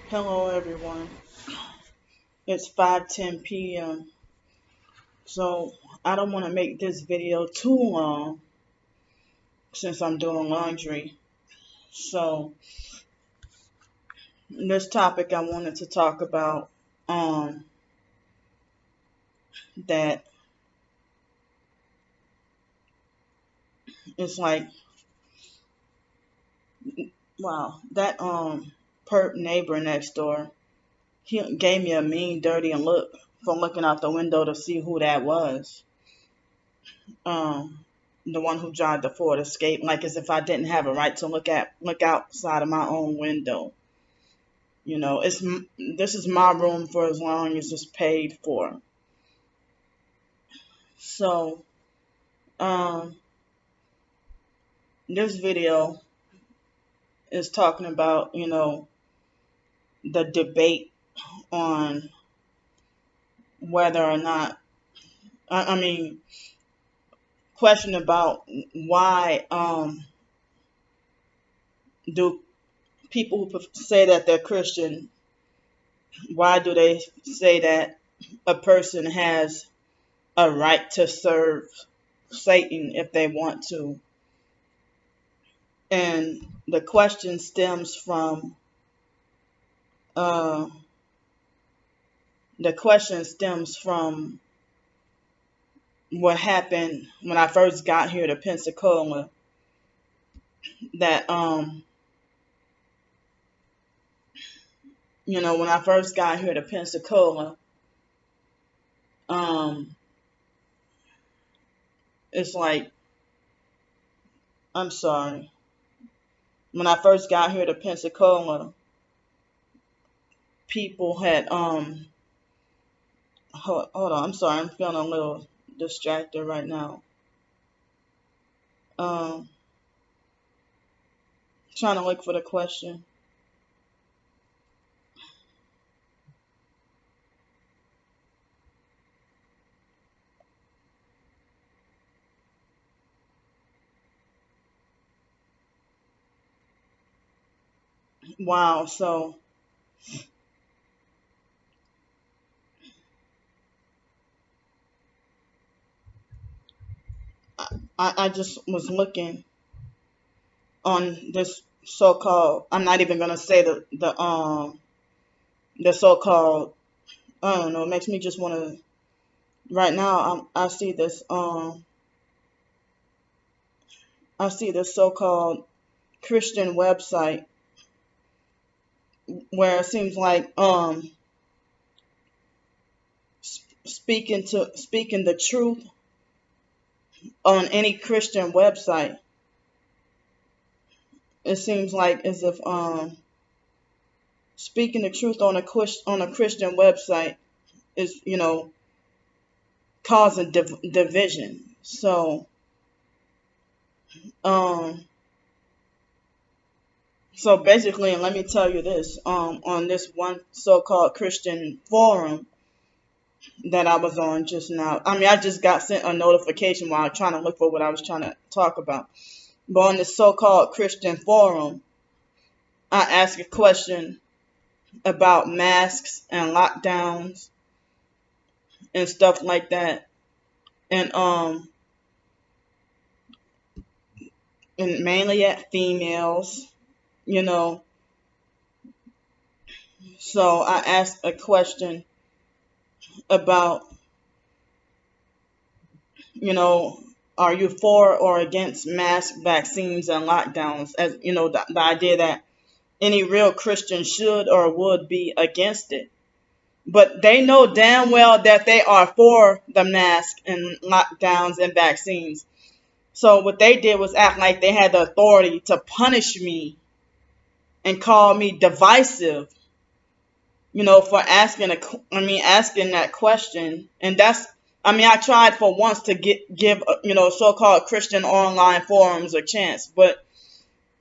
Hello everyone. It's 5:10 p.m. So I don't want to make this video too long since I'm doing laundry. So this topic I wanted to talk about that it's like wow, that perp neighbor next door, he gave me a mean dirty look for looking out the window to see who that was. Um the one who drive the Ford Escape, like as if I didn't have a right to look outside of my own window. This is my room for as long as it's paid for. So, um, this video is talking about, the debate on whether or not, I mean, question about why do people who say that they're Christian, why do they say that a person has a right to serve Satan if they want to? And the question stems from uh, what happened when I first got here to Pensacola. That when I first got here to Pensacola, um, it's like I'm sorry. When I first got here to Pensacola, people had hold on. I'm sorry. I'm feeling a little distracted right now. Um, Trying to look for the question. Wow. So I just was looking on this so-called. I'm not even gonna say the so-called. I don't know. It makes me just want to. Right now, I see this so-called Christian website where it seems like speaking the truth on any Christian website. It seems like as if speaking the truth on a Christian website is causing division. So um so basically, and let me tell you this, on this one so-called Christian forum that I was on just now. I mean, I just got sent a notification while trying to look for what I was trying to talk about. But on this so-called Christian forum, I asked a question about masks and lockdowns and stuff like that. And mainly at females, you know. So I asked a question about, you know, are you for or against mask vaccines and lockdowns? As the idea that any real Christian should or would be against it. But they know damn well that they are for the mask and lockdowns and vaccines. So what they did was act like they had the authority to punish me and call me divisive, for asking that question. And I tried for once to give so-called Christian online forums a chance, but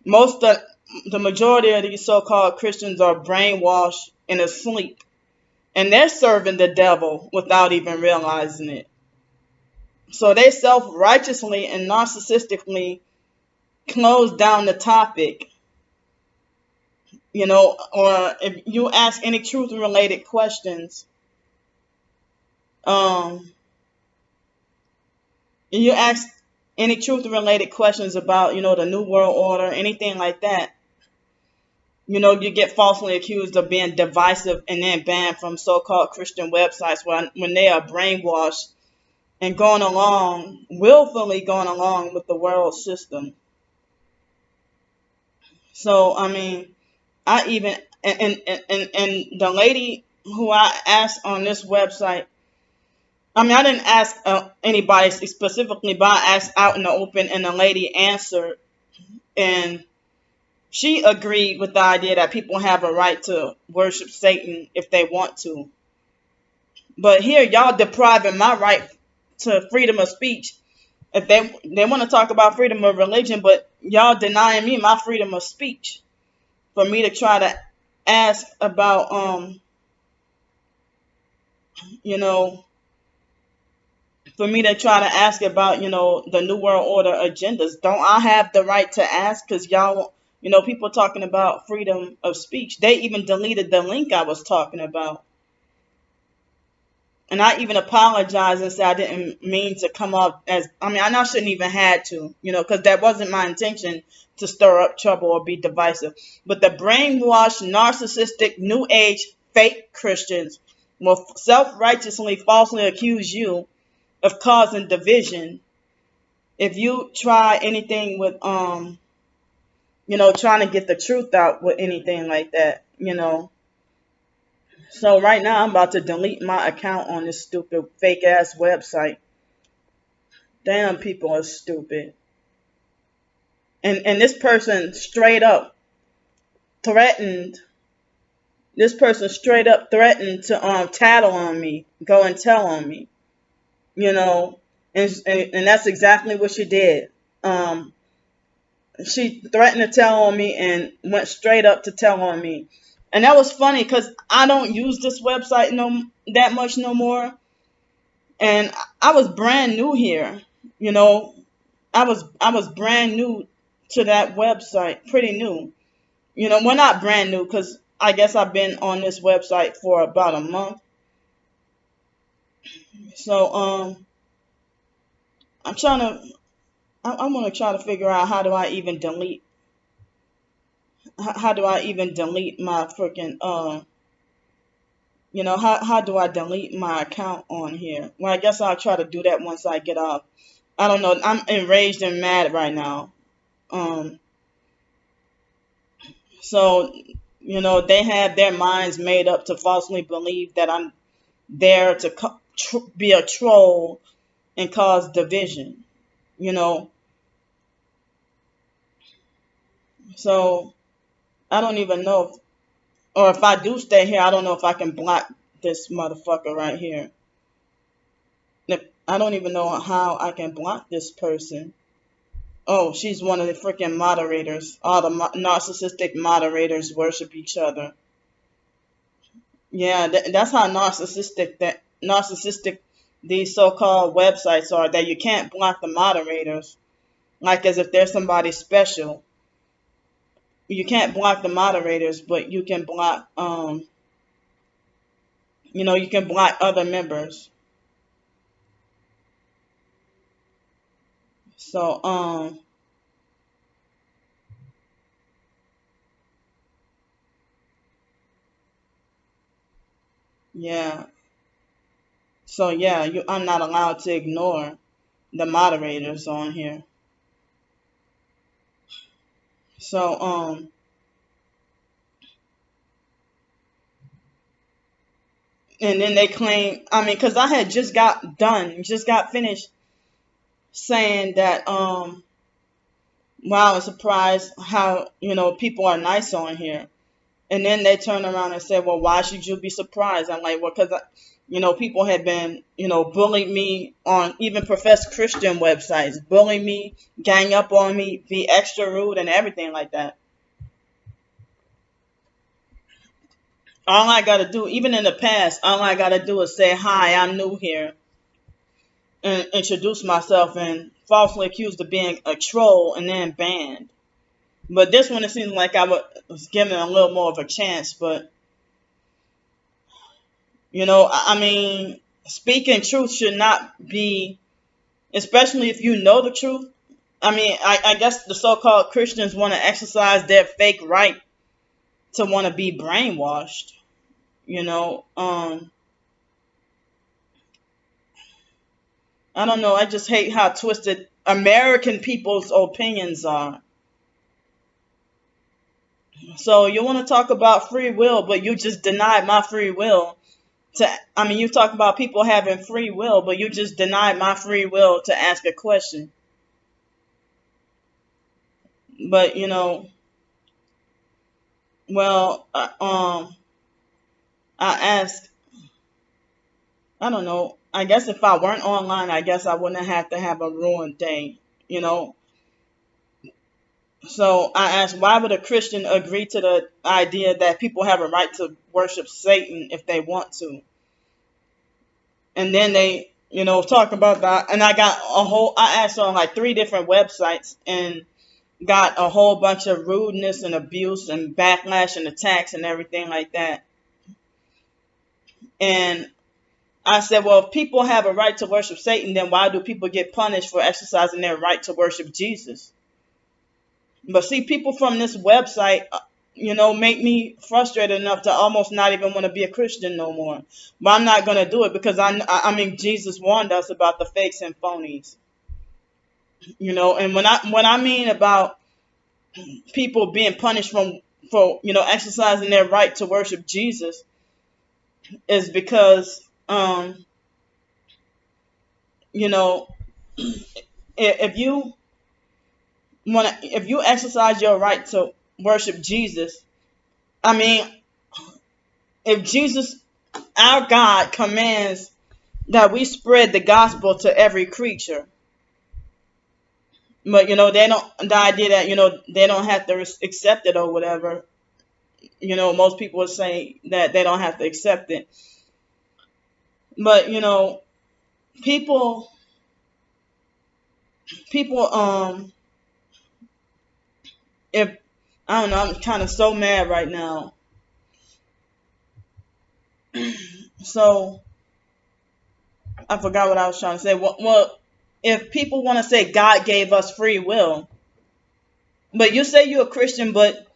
most of the majority of these so-called Christians are brainwashed and asleep, and they're serving the devil without even realizing it. So they self-righteously and narcissistically close down the topic, or if you ask any truth related questions, um, you ask any truth related questions about, the New World Order, anything like that, you get falsely accused of being divisive and then banned from so-called Christian websites when they are brainwashed and going along, willfully going along with the world system. So, I mean, I even, and the lady who I asked on this website, I mean, I didn't ask anybody specifically, but I asked out in the open, and the lady answered, and she agreed with the idea that people have a right to worship Satan if they want to. But here, y'all depriving my right to freedom of speech. If they want to talk about freedom of religion, but y'all denying me my freedom of speech for me to try to ask about, you know, for me to try to ask about, the New World Order agendas. Don't I have the right to ask? Because y'all, people talking about freedom of speech. They even deleted the link I was talking about. And I even apologized and said I didn't mean to come off as, I mean, I know I shouldn't even had to, because that wasn't my intention to stir up trouble or be divisive. But the brainwashed, narcissistic, new age, fake Christians will self-righteously, falsely accuse you of causing division if you try anything with, trying to get the truth out with anything like that. So right now I'm about to delete my account on this stupid fake ass website. Damn, people are stupid. And this person straight up threatened. This person straight up threatened to tattle on me, go and tell on me. You know, and that's exactly what she did. She threatened to tell on me and went straight up to tell on me. And that was funny because I don't use this website that much no more. And I was brand new here, you know. I was brand new to that website, pretty new. Well, not brand new because I guess I've been on this website for about a month. So I'm trying to I'm gonna try to figure out how do I even delete my freaking how do I delete my account on here? Well, I guess I'll try to do that once I get off. I don't know. I'm enraged and mad right now. Um, so, they have their minds made up to falsely believe that I'm there to be a troll and cause division, you know. So, I don't even know or if I do stay here, I don't know if I can block this motherfucker right here. I don't even know how I can block this person. Oh, she's one of the freaking moderators. All the narcissistic moderators worship each other. Yeah, that's how narcissistic these so-called websites are. That you can't block the moderators, like as if they're somebody special. You can't block the moderators, but you can block you can block other members. So yeah. So yeah, I'm not allowed to ignore the moderators on here. So and then they claim, I mean, because I had just got finished saying that wow, I'm surprised how people are nice on here. And then they turn around and say, well, why should you be surprised? I'm like, well, because people had been bullying me on even professed Christian websites, bully me, gang up on me, be extra rude and everything like that. All I gotta do, even in the past, all I gotta do is say, hi, I'm new here, and introduce myself and falsely accused of being a troll and then banned. But this one, it seems like was given a little more of a chance. But, I mean, speaking truth should not be, especially if you know the truth. I mean, I guess the so-called Christians want to exercise their fake right to want to be brainwashed. You know, I don't know. I just hate how twisted American people's opinions are. So you want to talk about free will, but you just denied my free will. You talk about people having free will, but you just denied my free will to ask a question. But well, I asked. I don't know. I guess if I weren't online, I guess I wouldn't have to have a ruined day. You know. So I asked, why would a Christian agree to the idea that people have a right to worship Satan if they want to? And then they, talk about that. And I asked on like 3 different websites and got a whole bunch of rudeness and abuse and backlash and attacks and everything like that. And I said, well, if people have a right to worship Satan, then why do people get punished for exercising their right to worship Jesus? But see, people from this website, make me frustrated enough to almost not even want to be a Christian no more. But I'm not going to do it because I mean, Jesus warned us about the fakes and phonies. And when I mean about people being punished for exercising their right to worship Jesus, is because if you exercise your right to worship Jesus, I mean, if Jesus, our God, commands that we spread the gospel to every creature, but they don't, the idea that they don't have to accept it or whatever. Most people would say that they don't have to accept it, but people if I don't know, I'm kind of so mad right now. So I forgot what I was trying to say. Well, if people want to say God gave us free will, but you say you're a Christian, but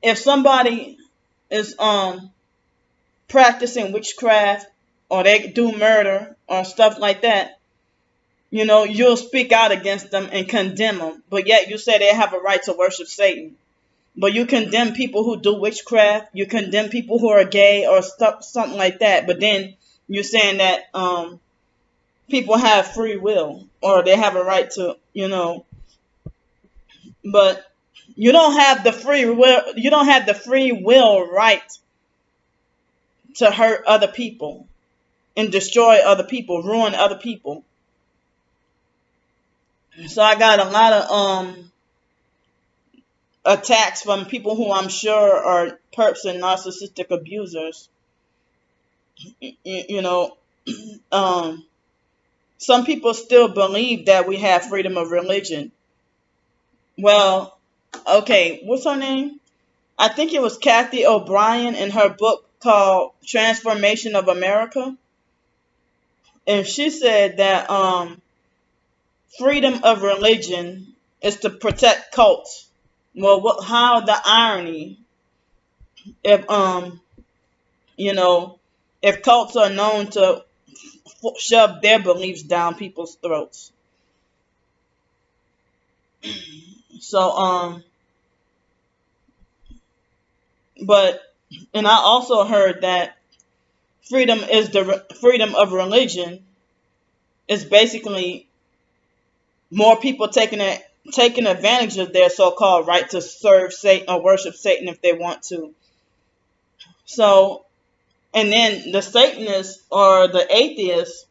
if somebody is practicing witchcraft or they do murder or stuff like that, you'll speak out against them and condemn them. But yet you say they have a right to worship Satan. But you condemn people who do witchcraft. You condemn people who are gay or something like that. But then you're saying that people have free will or they have a right to, But you don't have the free will. You don't have the free will right to hurt other people and destroy other people, ruin other people. So I got a lot of attacks from people who I'm sure are perps and narcissistic abusers. Some people still believe that we have freedom of religion. Well, okay, what's her name? I think it was Kathy O'Brien in her book called Transformation of America. And she said that freedom of religion is to protect cults. Well, how the irony if if cults are known to shove their beliefs down people's throats. So but and I also heard that freedom of religion is basically more people taking advantage of their so-called right to serve Satan or worship Satan if they want to. So, and then the Satanists or the atheists,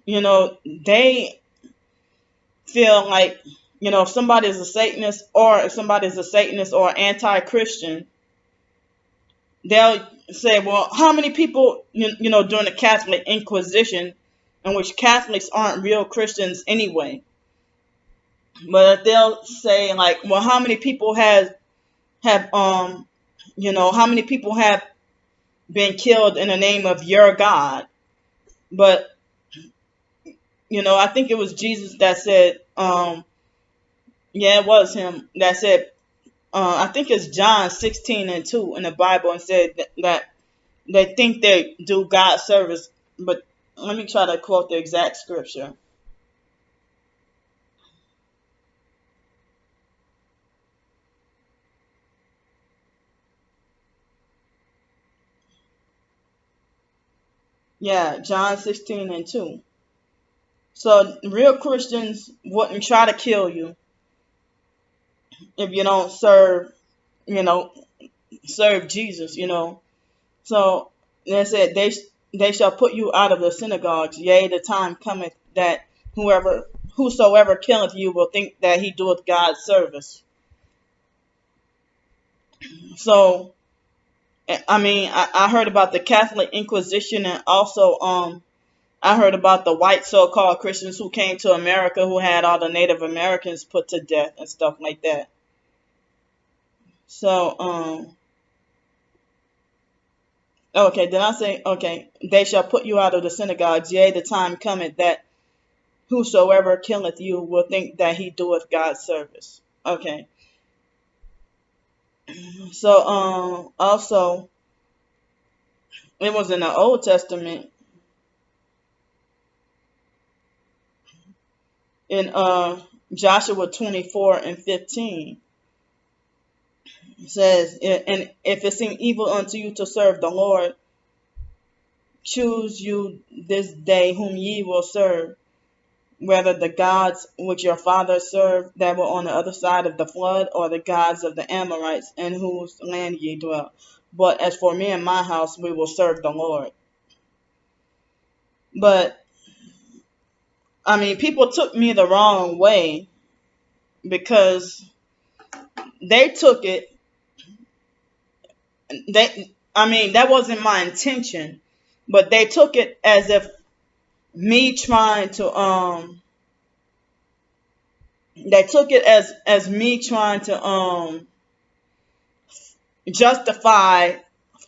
they feel like, if somebody is a Satanist or anti-Christian, they'll say, well, how many people, during the Catholic Inquisition, in which Catholics aren't real Christians anyway. But they'll say like, well, how many people have how many people have been killed in the name of your God? But I think it was Jesus that said, yeah, it was him that said, I think it's John 16:2 in the Bible, and said that they think they do God service. But let me try to quote the exact scripture. Yeah, John 16:2. So real Christians wouldn't try to kill you if you don't you know, serve Jesus. So they said they shall put you out of the synagogues. Yea, the time cometh that whosoever killeth you will think that he doeth God's service. So I mean, I heard about the Catholic Inquisition, and also I heard about the white so-called Christians who came to America, who had all the Native Americans put to death and stuff like that. So okay, then I say, okay, they shall put you out of the synagogues. Yea, the time cometh that whosoever killeth you will think that he doeth God's service. Okay. So also it was in the Old Testament, in Joshua 24:15. It says, and if it seem evil unto you to serve the Lord, choose you this day whom ye will serve, whether the gods which your fathers served that were on the other side of the flood, or the gods of the Amorites in whose land ye dwell. But as for me and my house, we will serve the Lord. But I mean, people took me the wrong way, because they took it. I mean, that wasn't my intention, but they took it as if me trying to they took it as me trying to justify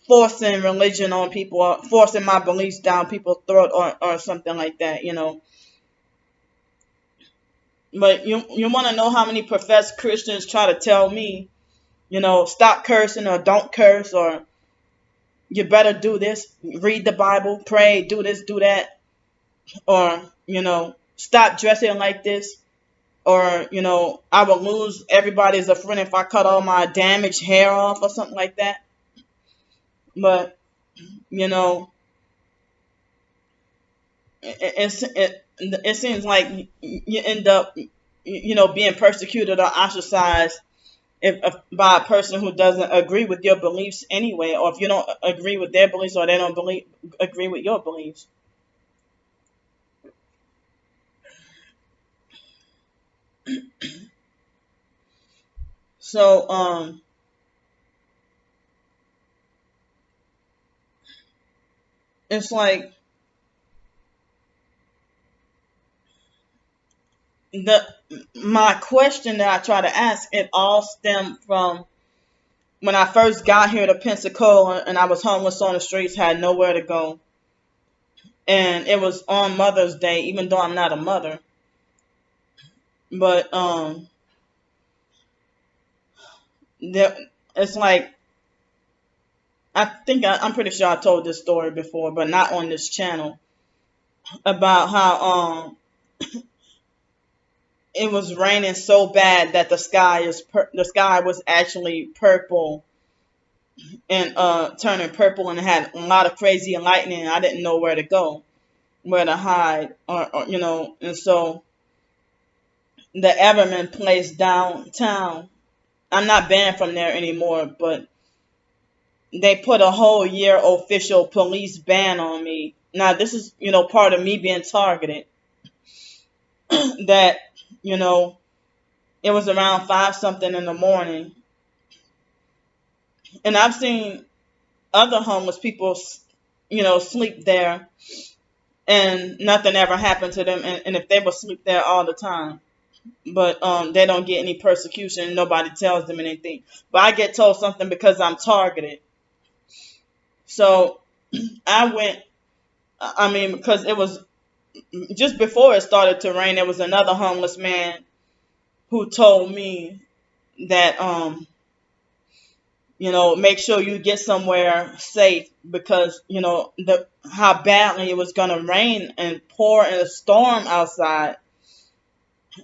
forcing religion on people, or forcing my beliefs down people's throat, or something like that. But you want to know how many professed Christians try to tell me, stop cursing, or don't curse, or you better do this, read the Bible, pray, do this, do that, or stop dressing like this, or I will lose everybody as a friend if I cut all my damaged hair off, or something like that. But you know it seems like you end up being persecuted or ostracized if by a person who doesn't agree with your beliefs anyway, or if you don't agree with their beliefs, or they don't agree with your beliefs. So it's like the my question that I try to ask, it all stemmed from when I first got here to Pensacola, and I was homeless on the streets, had nowhere to go. And it was on Mother's Day, even though I'm not a mother. But it's like, I'm pretty sure I told this story before, but not on this channel, about how it was raining so bad that the sky was actually purple, and turning purple, and it had a lot of crazy lightning, and I didn't know where to go, where to hide, or. And so the Everman place downtown, I'm not banned from there anymore, but they put a whole year official police ban on me. Now this is, part of me being targeted. That, it was around 5 something in the morning, and I've seen other homeless people, sleep there, and nothing ever happened to them, and if they would sleep there all the time. but they don't get any persecution. Nobody tells them anything. But I get told something because I'm targeted. So I went. I mean, because it was just before it started to rain, there was another homeless man who told me that make sure you get somewhere safe because the how badly it was gonna rain and pour in a storm outside.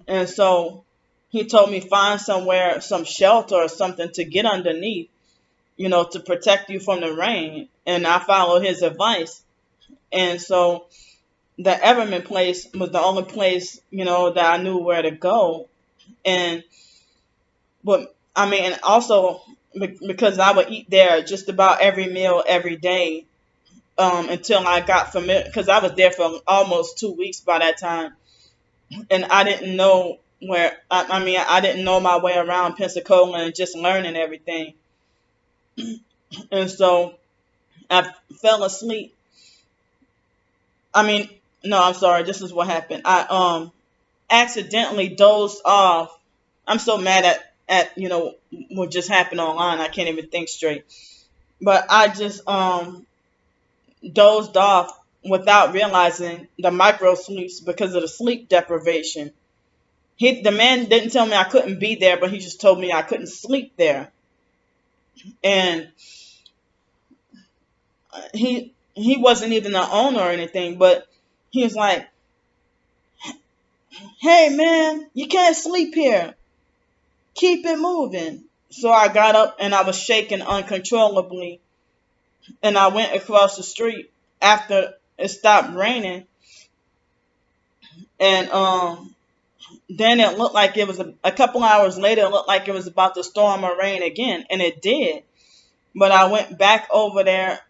And so he told me find somewhere, some shelter or something to get underneath, to protect you from the rain. And I followed his advice. And so the Everman place was the only place, that I knew where to go. And but I mean, and also because I would eat there just about every meal every day, until I got familiar, because I was there for almost 2 weeks by that time, and I didn't know where. I mean, I didn't know my way around Pensacola and just learning everything, and so I fell asleep. I mean, no, I'm sorry. This is what happened. I accidentally dozed off. I'm so mad at what just happened online. I can't even think straight. But I just dozed off without realizing the micro sleeps because of the sleep deprivation. The man didn't tell me I couldn't be there, but he just told me I couldn't sleep there. And he wasn't even the owner or anything, but he was like, "Hey man, you can't sleep here. Keep it moving." So I got up and I was shaking uncontrollably, and I went across the street after it stopped raining, and then it looked like it was a couple hours later. It looked like it was about to storm or rain again, and it did. But I went back over there,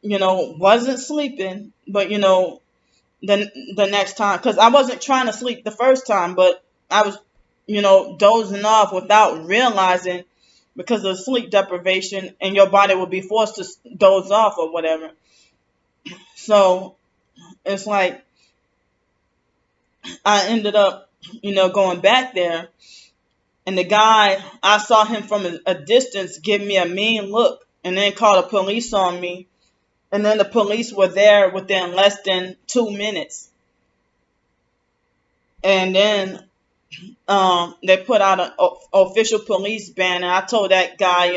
wasn't sleeping, but the next time, because I wasn't trying to sleep the first time, but I was, dozing off without realizing because of sleep deprivation, and your body would be forced to doze off or whatever. So it's like I ended up, going back there, and the guy, I saw him from a distance give me a mean look and then call the police on me. And then the police were there within less than 2 minutes. And then they put out an official police ban. And I told that guy,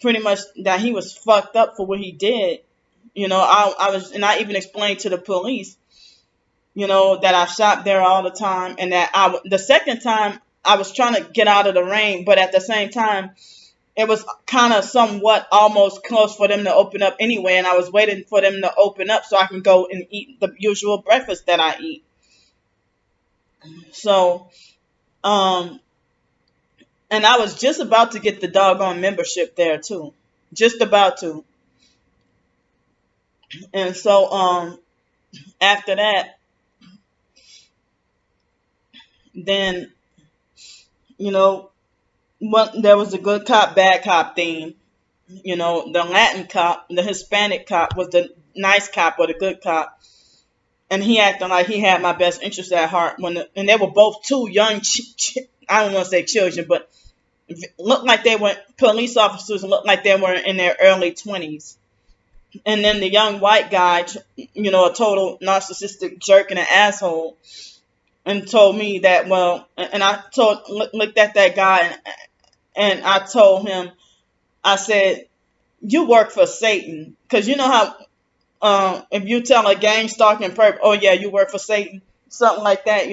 pretty much that he was fucked up for what he did. And I even explained to the police, that I shop there all the time, and that the second time I was trying to get out of the rain, but at the same time, it was kind of somewhat almost close for them to open up anyway, and I was waiting for them to open up so I can go and eat the usual breakfast that I eat. So, and I was just about to get the doggone membership there too, just about to. And so, after that, then, there was a good cop, bad cop theme. The Latin cop, the Hispanic cop was the nice cop or the good cop. And he acted like he had my best interest at heart. And they were both two young, I don't want to say children, but looked like they were police officers and looked like they were in their early 20s. And then the young white guy, a total narcissistic jerk and an asshole, and told me that, well, and I looked at that guy and I told him, I said, "You work for Satan." Because you know how if you tell a gang stalking perp, "Oh yeah, you work for Satan," something like that,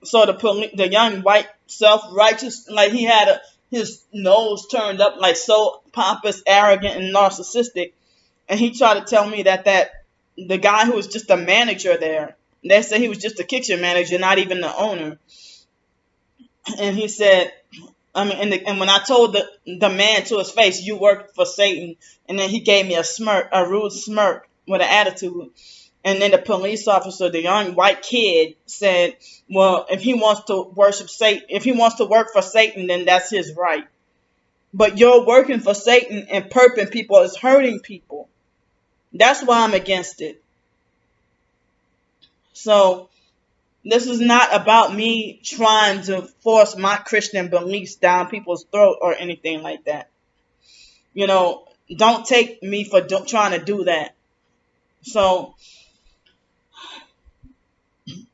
So the young white self-righteous, like he had his nose turned up, like so pompous, arrogant, and narcissistic. And he tried to tell me that the guy who was just a manager there, they said he was just a kitchen manager, not even the owner. And he said, I mean, and when I told the man to his face, "You work for Satan," and then he gave me a rude smirk with an attitude. And then the police officer, the young white kid, said, "Well, if he wants to worship Satan, if he wants to work for Satan, then that's his right. But you're working for Satan and perping people is hurting people. That's why I'm against it." So This is not about me trying to force my Christian beliefs down people's throat or anything like that. You know, don't take me for trying to do that. So,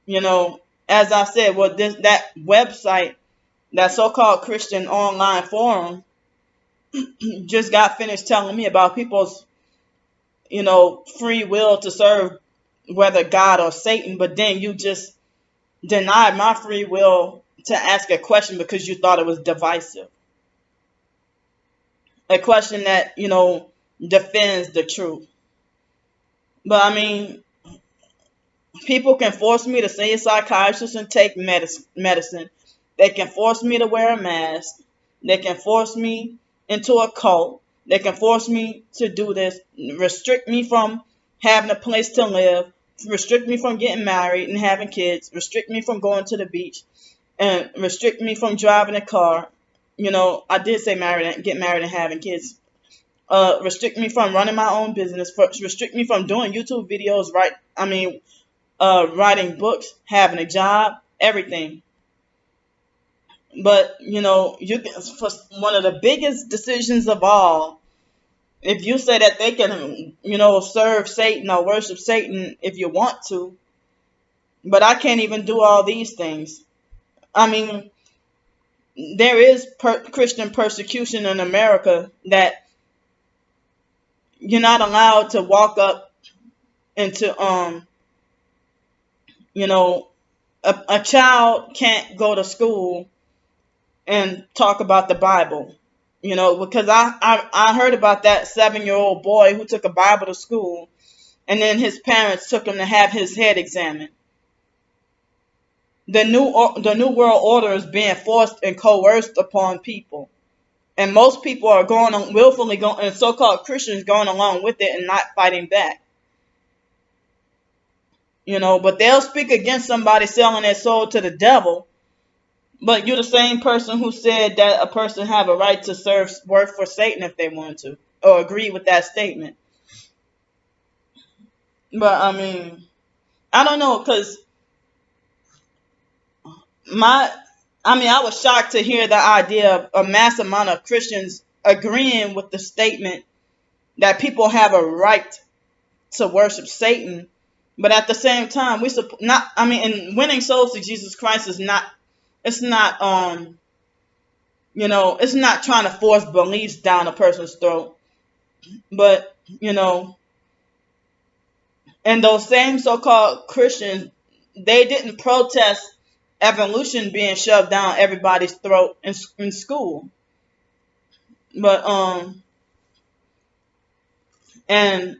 you know, as I said, well, that website, that so-called Christian online forum, just got finished telling me about people's, free will to serve whether God or Satan, but then you just denied my free will to ask a question because you thought it was divisive. A question that, defends the truth. But I mean, people can force me to see a psychiatrist and take medicine. They can force me to wear a mask. They can force me into a cult. They can force me to do this, restrict me from having a place to live, restrict me from getting married and having kids, restrict me from going to the beach, and restrict me from driving a car. I did say get married and having kids. Restrict me from running my own business. Restrict me from doing YouTube videos. Right? I mean, writing books, having a job, everything. But you can, for one of the biggest decisions of all, if you say that they can, serve Satan or worship Satan if you want to, but I can't even do all these things. I mean, there is Christian persecution in America that you're not allowed to walk up into, a child can't go to school and talk about the Bible. Because I heard about that 7-year-old boy who took a Bible to school, and then his parents took him to have his head examined. The new world order is being forced and coerced upon people, and most people are willfully going, and so-called Christians going along with it and not fighting back. But they'll speak against somebody selling their soul to the devil. But you're the same person who said that a person have a right to work for Satan if they want to, or agree with that statement. But I mean, I don't know, because I was shocked to hear the idea of a mass amount of Christians agreeing with the statement that people have a right to worship Satan. But at the same time, and winning souls to Jesus Christ is not, it's not, it's not trying to force beliefs down a person's throat. But, and those same so-called Christians, they didn't protest evolution being shoved down everybody's throat in school. But, and,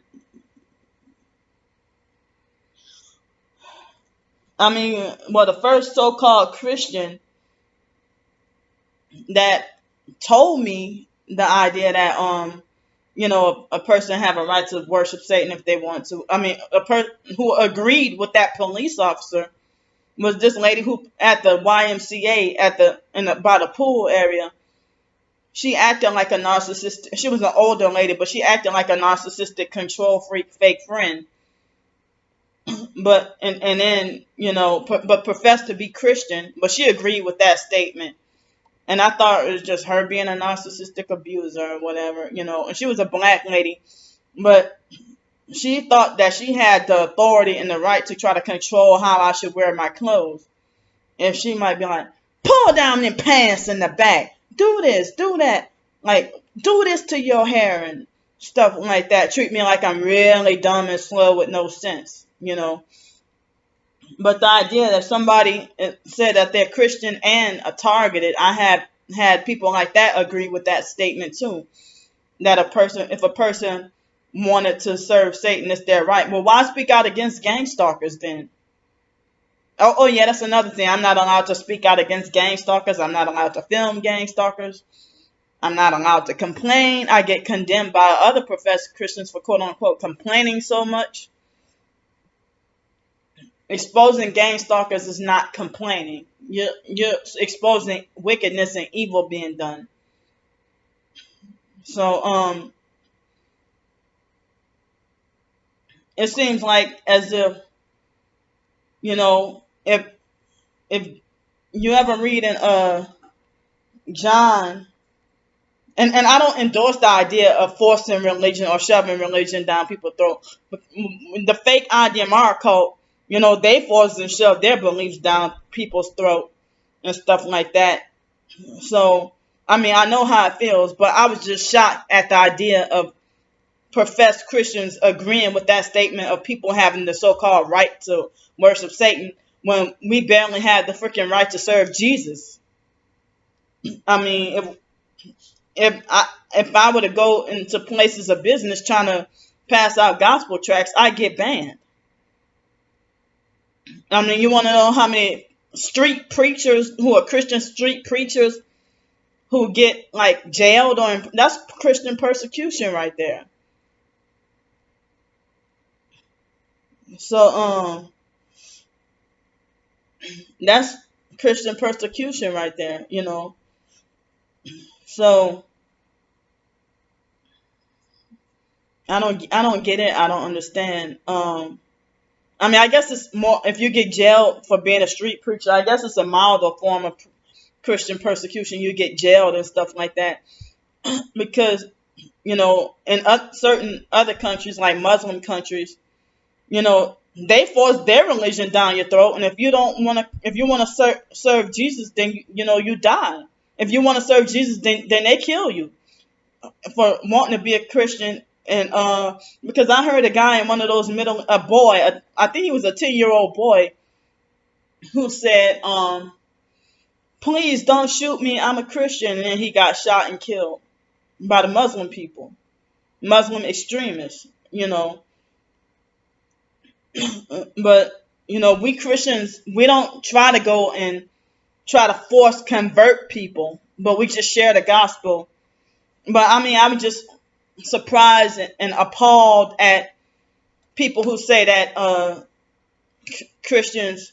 I mean, well, the first so-called Christian that told me the idea that a person have a right to worship Satan if they want to. I mean, a person who agreed with that police officer was this lady who at the YMCA by the pool area. She acted like a narcissistic. She was an older lady, but she acted like a narcissistic, control freak, fake friend. But and then but professed to be Christian, but she agreed with that statement. And I thought it was just her being a narcissistic abuser or whatever, and she was a black lady, but she thought that she had the authority and the right to try to control how I should wear my clothes. If she might be like, pull down them pants in the back, do this, do that, like, do this to your hair and stuff like that. Treat me like I'm really dumb and slow with no sense, But the idea that somebody said that they're Christian and targeted, I have had people like that agree with that statement too. That if a person wanted to serve Satan, it's their right. Well, why speak out against gang stalkers then? Oh yeah, that's another thing. I'm not allowed to speak out against gang stalkers. I'm not allowed to film gang stalkers. I'm not allowed to complain. I get condemned by other professed Christians for quote unquote complaining so much. Exposing gang stalkers is not complaining. You're exposing wickedness and evil being done. So it seems like as if if if you ever read in John, and I don't endorse the idea of forcing religion or shoving religion down people's throat. But the fake IDMR cult, they force and shove their beliefs down people's throat and stuff like that. So, I mean, I know how it feels, but I was just shocked at the idea of professed Christians agreeing with that statement of people having the so-called right to worship Satan when we barely had the freaking right to serve Jesus. I mean, if I were to go into places of business trying to pass out gospel tracts, I get banned. I mean, you want to know how many street preachers who are Christian street preachers who get like jailed or that's Christian persecution right there. So that's Christian persecution right there, So I don't get it. I don't understand. I mean, I guess it's more if you get jailed for being a street preacher. I guess it's a milder form of Christian persecution. You get jailed and stuff like that because in certain other countries like Muslim countries, they force their religion down your throat, and if you want to serve Jesus, then you die. If you want to serve Jesus, then they kill you for wanting to be a Christian. And because I heard a guy in one of those I think he was a 10-year-old boy, who said, "Please don't shoot me, I'm a Christian," and then he got shot and killed by the Muslim people, Muslim extremists, But we Christians, we don't try to go and try to force convert people, but we just share the gospel. But I mean, I'm just surprised and appalled at people who say that Christians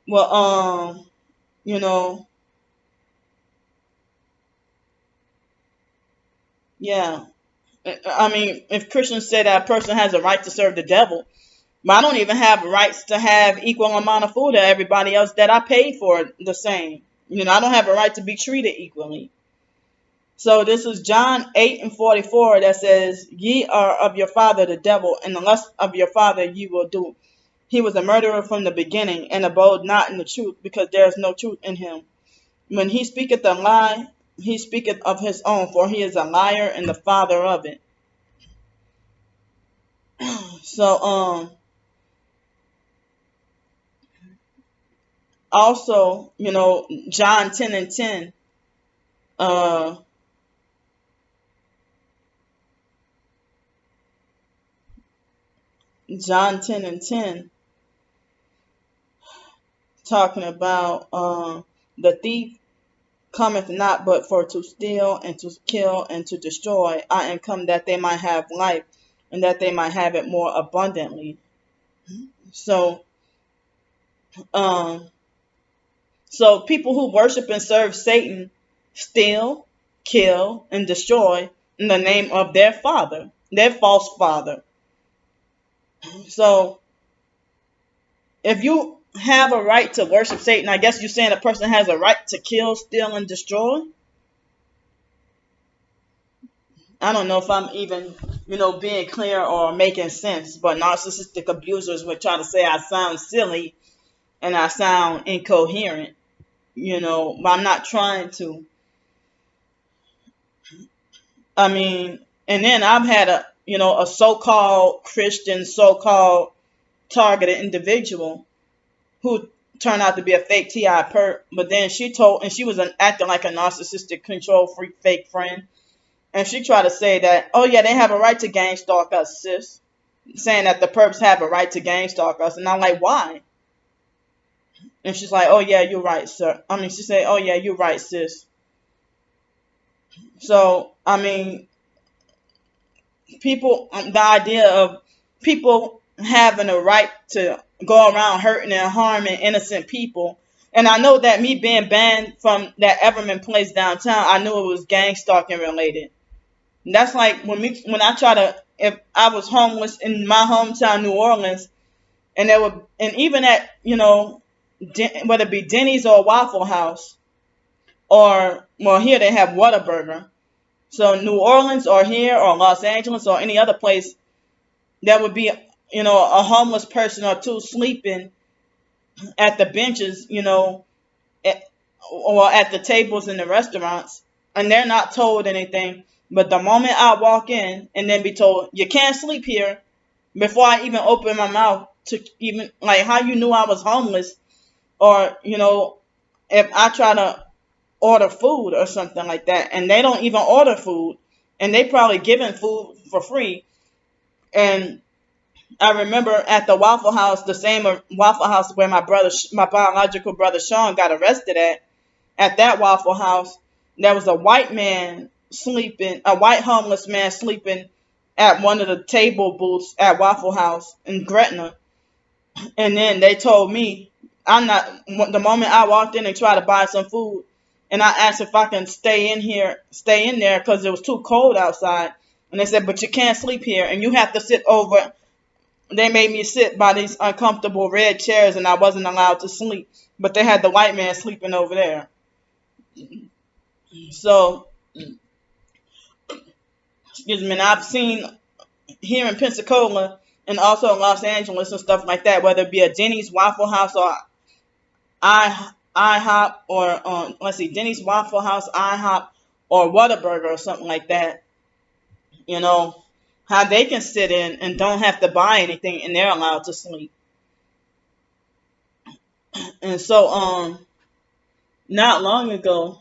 will, yeah. I mean, if Christians say that a person has a right to serve the devil, but I don't even have rights to have equal amount of food to everybody else that I paid for the same. I don't have a right to be treated equally. So this is John 8:44 that says, "Ye are of your father the devil, and the lust of your father ye will do. He was a murderer from the beginning, and abode not in the truth, because there is no truth in him. When he speaketh a lie, he speaketh of his own, for he is a liar and the father of it." So also, John 10:10, John 10:10, talking about the thief cometh not but for to steal and to kill and to destroy. I am come that they might have life, and that they might have it more abundantly. So, so people who worship and serve Satan steal, kill, and destroy in the name of their father, their false father. So, if you have a right to worship Satan, I guess you're saying a person has a right to kill, steal, and destroy? I don't know if I'm even, being clear or making sense, but narcissistic abusers would try to say I sound silly and I sound incoherent, but I'm not trying to. I mean, and then I've had a so-called Christian, so-called targeted individual who turned out to be a fake TI perp, but then she was acting like a narcissistic, control freak, fake friend. And she tried to say that, oh yeah, they have a right to gang stalk us, sis. Saying that the perps have a right to gang stalk us. And I'm like, why? And she's like, oh yeah, you're right, sir. I mean, she said, oh yeah, you're right, sis. So, I mean, the idea of people having a right to go around hurting and harming innocent people. And I know that me being banned from that Everman place downtown, I knew it was gang stalking related. That's like when if I was homeless in my hometown, New Orleans, and even at, whether it be Denny's or Waffle House, or well, here they have Whataburger. So New Orleans or here or Los Angeles or any other place, there would be, a homeless person or two sleeping at the benches, at, or at the tables in the restaurants, and they're not told anything. But the moment I walk in and then be told, you can't sleep here, before I even open my mouth to even, like, how you knew I was homeless, or, if I try to order food or something like that, and they don't even order food, and they probably giving food for free. And I remember at the Waffle House, the same Waffle House where my biological brother Sean got arrested at. At that Waffle House, there was a white man sleeping, a white homeless man sleeping at one of the table booths at Waffle House in Gretna. And then they told me, the moment I walked in and tried to buy some food, and I asked if I can stay in there because it was too cold outside. And they said, but you can't sleep here and you have to sit over. They made me sit by these uncomfortable red chairs and I wasn't allowed to sleep. But they had the white man sleeping over there. So, excuse me, and I've seen here in Pensacola and also in Los Angeles and stuff like that, whether it be a Denny's, Waffle House, or IHOP, or let's see, Denny's, Waffle House, IHOP, or Whataburger or something like that. How they can sit in and don't have to buy anything and they're allowed to sleep. And so, not long ago,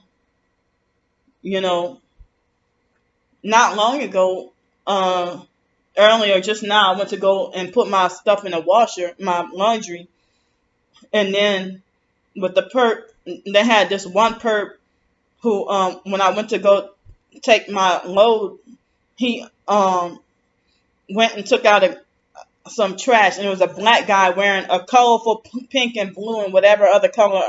you know, not long ago, earlier just now, I went to go and put my stuff in the washer, my laundry, and then with the perp, they had this one perp who, when I went to go take my load, he went and took out some trash, and it was a black guy wearing a colorful pink and blue and whatever other color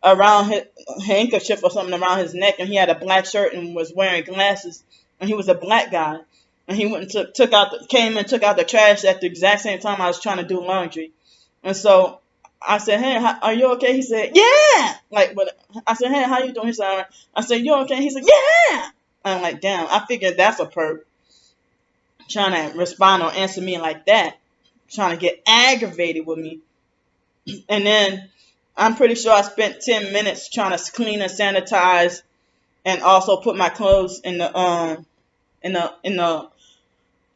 around his handkerchief or something around his neck, and he had a black shirt and was wearing glasses, and he was a black guy, and he went and came and took out the trash at the exact same time I was trying to do laundry. And so I said, hey, are you okay? He said, yeah. Like, but I said, hey, how you doing? He said, all right. I said, you okay? He said, yeah. I'm like, damn, I figured that's a perp trying to respond or answer me like that, trying to get aggravated with me. And then I'm pretty sure I spent 10 minutes trying to clean and sanitize and also put my clothes in the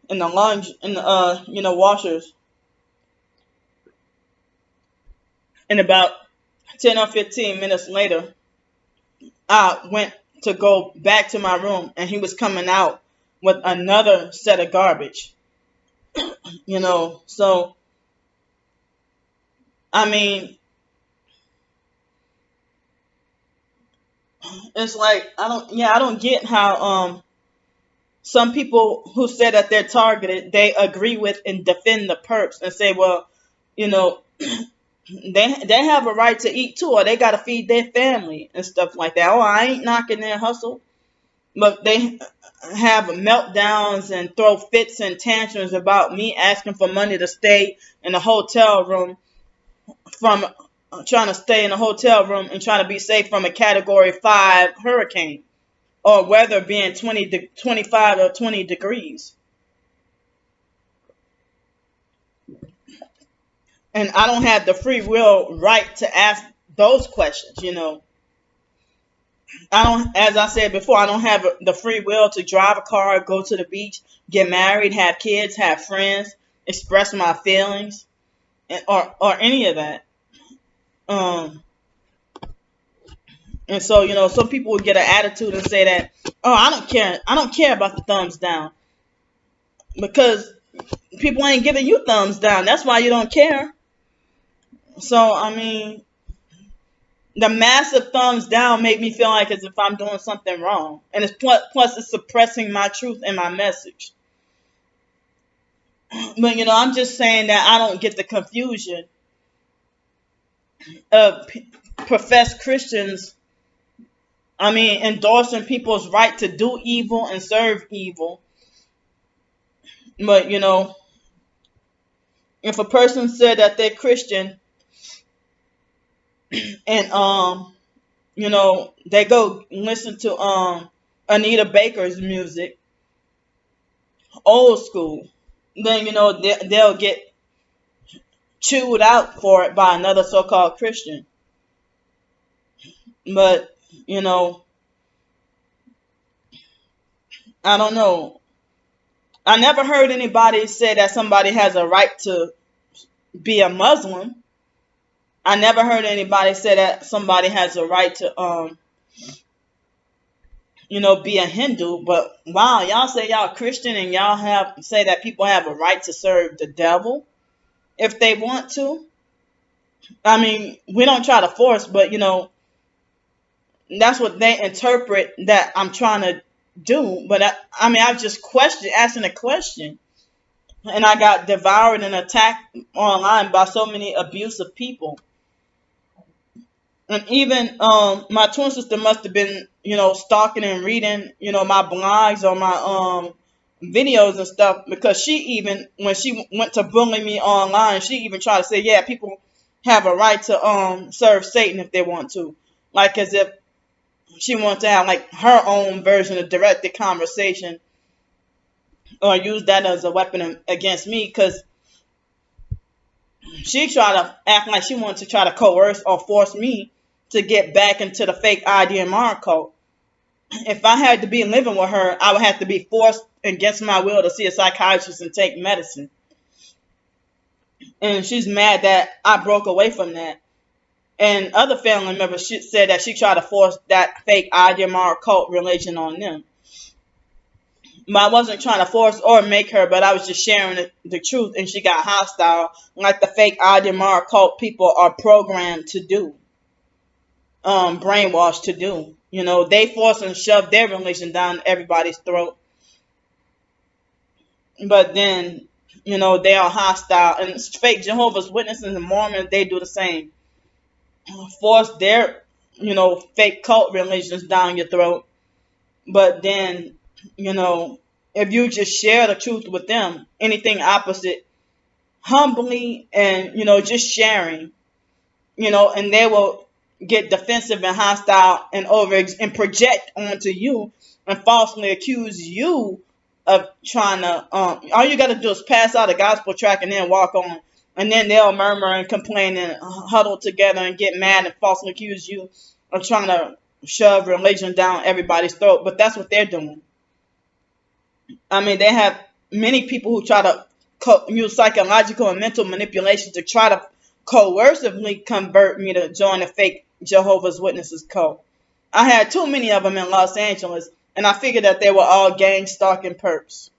laundry, washers. And about 10 or 15 minutes later, I went to go back to my room and he was coming out with another set of garbage. So I mean, it's like I don't get how some people who say that they're targeted, they agree with and defend the perps and say, well, you know, they have a right to eat too, or they got to feed their family and stuff like that. Oh, I ain't knocking their hustle, but they have meltdowns and throw fits and tantrums about me asking for money to stay in a hotel room, from trying to stay in a hotel room and trying to be safe from a Category 5 hurricane, or weather being 25 or 20 degrees. And I don't have the free will right to ask those questions, I don't, as I said before, I don't have the free will to drive a car, go to the beach, get married, have kids, have friends, express my feelings, or any of that. And so, some people would get an attitude and say that, oh, I don't care about the thumbs down, because people ain't giving you thumbs down. That's why you don't care. So, I mean, the massive thumbs down make me feel like as if I'm doing something wrong. And it's plus it's suppressing my truth and my message. But, I'm just saying that I don't get the confusion of professed Christians, endorsing people's right to do evil and serve evil. But, if a person said that they're Christian and they go listen to Anita Baker's music, old school. Then they'll get chewed out for it by another so-called Christian. But you know, I don't know. I never heard anybody say that somebody has a right to be a Muslim. I never heard anybody say that somebody has a right to be a Hindu. But wow, y'all say y'all Christian and y'all have say that people have a right to serve the devil if they want to. I mean, we don't try to force, but that's what they interpret that I'm trying to do. But I mean, I was just asking a question, and I got devoured and attacked online by so many abusive people. And even my twin sister must have been, stalking and reading, my blogs or my videos and stuff, because she even when she went to bully me online, she even tried to say, yeah, people have a right to serve Satan if they want to, like as if she wanted to have like her own version of directed conversation or use that as a weapon against me, because she tried to act like she wanted to try to coerce or force me to get back into the fake IDMR cult. If I had to be living with her, I would have to be forced against my will to see a psychiatrist and take medicine. And she's mad that I broke away from that. And other family members said that she tried to force that fake IDMR cult religion on them. But I wasn't trying to force or make her, but I was just sharing the truth, and she got hostile, like the fake IDMR cult people are programmed to do, brainwashed to do. They force and shove their religion down everybody's throat. But then, they are hostile. And fake Jehovah's Witnesses and Mormons, they do the same. Force their, fake cult religions down your throat. But then, if you just share the truth with them, anything opposite, humbly and, just sharing, and they will get defensive and hostile and and project onto you and falsely accuse you of trying to all you got to do is pass out a gospel track and then walk on, and then they'll murmur and complain and huddle together and get mad and falsely accuse you of trying to shove religion down everybody's throat. But that's what they're doing. I mean, they have many people who try to use psychological and mental manipulation to try to coercively convert me to join a fake Jehovah's Witnesses cult. I had too many of them in Los Angeles, and I figured that they were all gang stalking perps.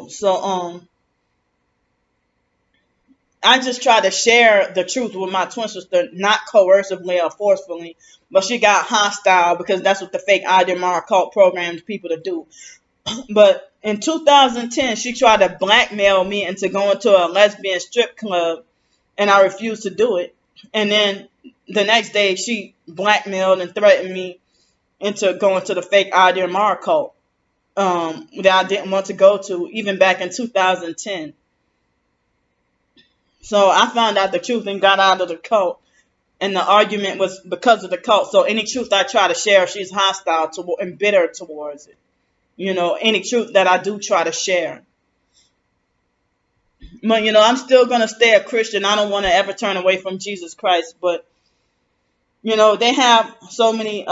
So I just try to share the truth with my twin sister, not coercively or forcefully, but she got hostile because that's what the fake IDMR cult programs people to do. But in 2010, she tried to blackmail me into going to a lesbian strip club, and I refused to do it. And then the next day, she blackmailed and threatened me into going to the fake IDMR cult that I didn't want to go to, even back in 2010. So I found out the truth and got out of the cult. And the argument was because of the cult. So any truth I try to share, she's hostile to and bitter towards it. Any truth that I do try to share. But, I'm still going to stay a Christian. I don't want to ever turn away from Jesus Christ. But, they have so many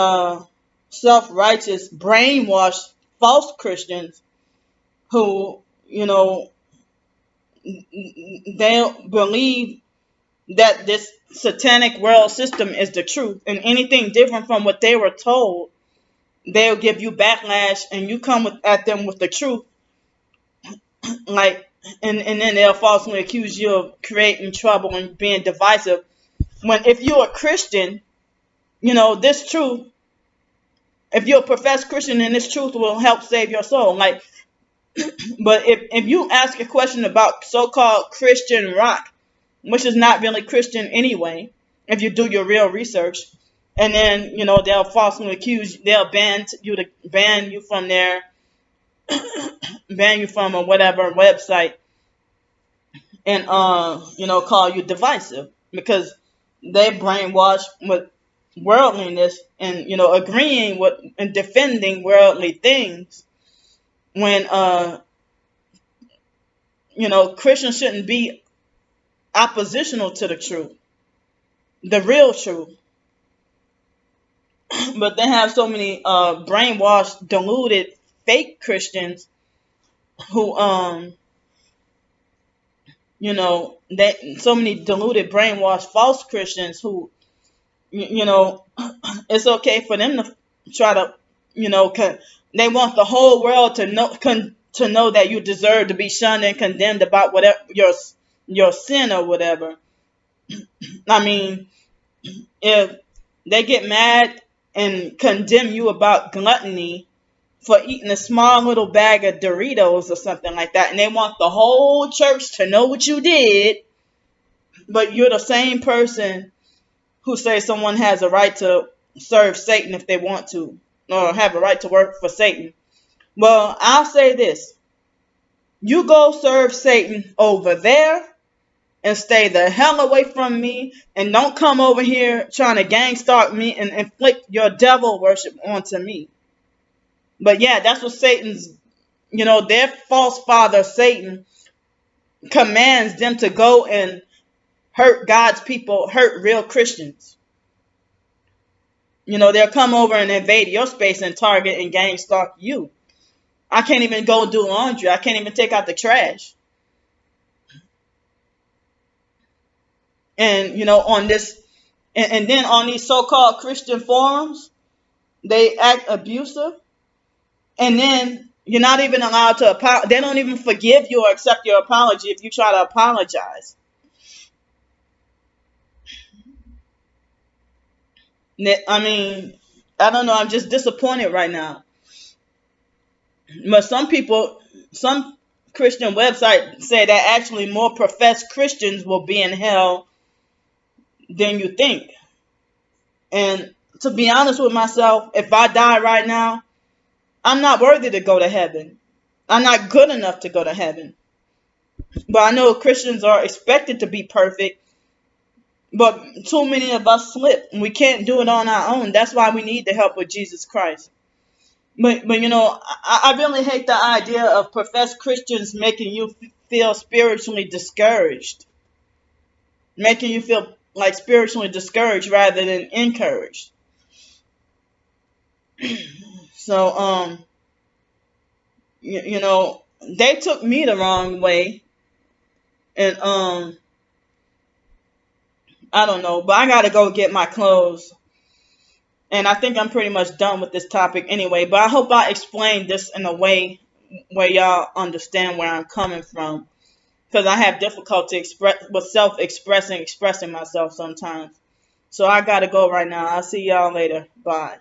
self-righteous, brainwashed, false Christians who, they believe that this satanic world system is the truth. And anything different from what they were told, they'll give you backlash, and you come at them with the truth, like, and then they'll falsely accuse you of creating trouble and being divisive. When if you're a Christian, this truth, if you're a professed Christian, then this truth will help save your soul. Like, but if you ask a question about so-called Christian rock, which is not really Christian anyway, if you do your real research, and then they'll falsely accuse, they'll ban you from their ban you from a whatever website, and call you divisive. because they brainwashed with worldliness and agreeing with and defending worldly things when Christians shouldn't be oppositional to the truth, the real truth. But they have so many brainwashed, deluded, fake Christians who they so many deluded, brainwashed, false Christians who it's okay for them to try to they want the whole world to know that you deserve to be shunned and condemned about whatever your sin or whatever. I mean, if they get mad and condemn you about gluttony for eating a small little bag of Doritos or something like that, and they want the whole church to know what you did, but you're the same person who says someone has a right to serve Satan if they want to, or have a right to work for Satan. Well, I'll say this. You go serve Satan over there and stay the hell away from me, and don't come over here trying to gang stalk me and inflict your devil worship onto me. But yeah, that's what Satan's, their false father, Satan, commands them to go and hurt God's people, hurt real Christians. They'll come over and invade your space and target and gang stalk you. I can't even go do laundry. I can't even take out the trash. And, on this, and then on these so-called Christian forums, they act abusive. And then you're not even allowed to apologize. They don't even forgive you or accept your apology if you try to apologize. I mean, I don't know. I'm just disappointed right now. But some Christian websites say that actually more professed Christians will be in hell than you think. And to be honest with myself, if I die right now, I'm not worthy to go to heaven. I'm not good enough to go to heaven. But I know Christians are expected to be perfect. But too many of us slip, and we can't do it on our own. That's why we need the help of Jesus Christ. But I really hate the idea of professed Christians making you feel spiritually discouraged. Making you feel like spiritually discouraged rather than encouraged. So, they took me the wrong way. And, I don't know, but I gotta go get my clothes. And I think I'm pretty much done with this topic anyway. But I hope I explained this in a way where y'all understand where I'm coming from. Because I have difficulty expressing myself sometimes. So I gotta go right now. I'll see y'all later. Bye.